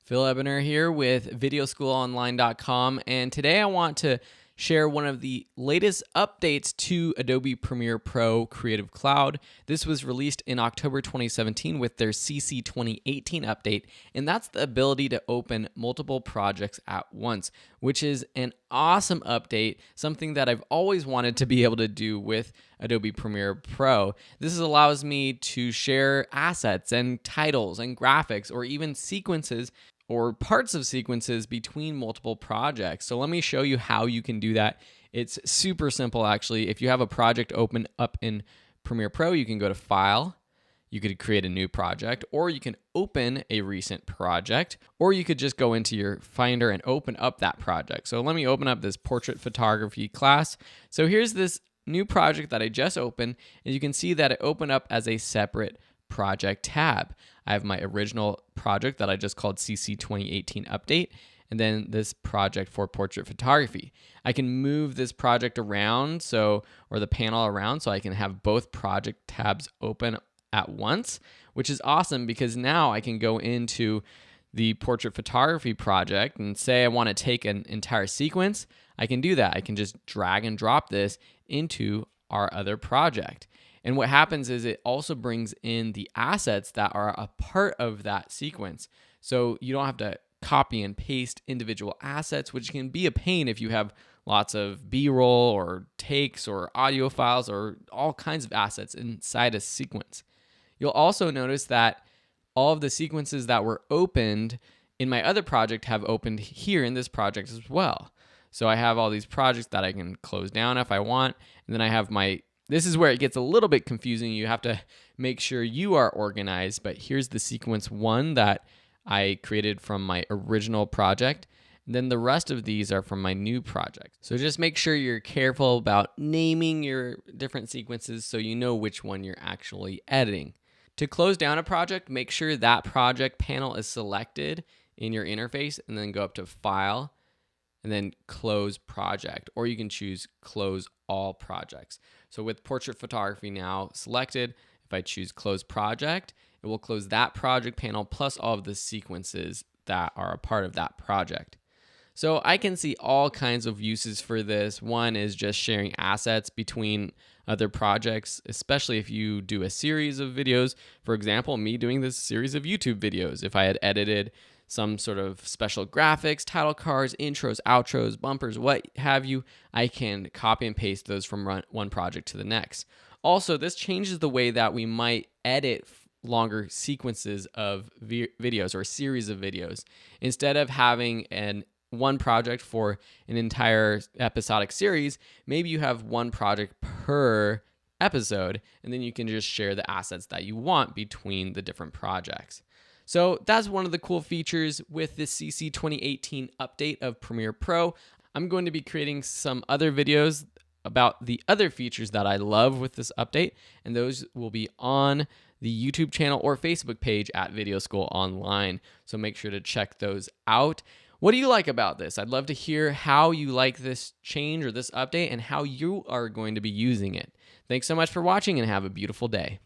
Phil Ebener here with videoschoolonline.com, and today I want to share one of the latest updates to Adobe Premiere Pro Creative Cloud. This was released in October 2017 with their CC 2018 update, and that's the ability to open multiple projects at once, which is an awesome update, something that I've always wanted to be able to do with Adobe Premiere Pro. This allows me to share assets and titles and graphics or even sequences or parts of sequences between multiple projects. So let me show you how you can do that. It's super simple, actually. If you have a project open up in Premiere Pro, you can go to File, you could create a new project, or you can open a recent project, or you could just go into your Finder and open up that project. So let me open up this portrait photography class. So here's this new project that I just opened, and you can see that it opened up as a separate project tab. I have my original project that I just called CC 2018 Update, and then this project for portrait photography. I can move this project around, or the panel around, so I can have both project tabs open at once, which is awesome because now I can go into the portrait photography project and say I want to take an entire sequence. I can do that. I can just drag and drop this into our other project. And what happens is it also brings in the assets that are a part of that sequence. So you don't have to copy and paste individual assets, which can be a pain if you have lots of B-roll or takes or audio files or all kinds of assets inside a sequence. You'll also notice that all of the sequences that were opened in my other project have opened here in this project as well. So I have all these projects that I can close down if I want, and then I have this is where it gets a little bit confusing. You have to make sure you are organized, but here's the sequence 1 that I created from my original project. And then the rest of these are from my new project. So just make sure you're careful about naming your different sequences so you know which one you're actually editing. To close down a project, make sure that project panel is selected in your interface and then go up to File and then Close Project, or you can choose Close All Projects. So with portrait photography now selected, if I choose Close Project, it will close that project panel plus all of the sequences that are a part of that project. So I can see all kinds of uses for this. One is just sharing assets between other projects, especially if you do a series of videos. For example, me doing this series of YouTube videos. If I had edited some sort of special graphics, title cards, intros, outros, bumpers, what have you, I can copy and paste those from one project to the next. Also, this changes the way that we might edit longer sequences of videos or a series of videos. Instead of having one project for an entire episodic series, maybe you have one project per episode, and then you can just share the assets that you want between the different projects. So that's one of the cool features with this CC 2018 update of Premiere Pro. I'm going to be creating some other videos about the other features that I love with this update, and those will be on the YouTube channel or Facebook page at Video School Online. So make sure to check those out. What do you like about this? I'd love to hear how you like this change or this update and how you are going to be using it. Thanks so much for watching and have a beautiful day.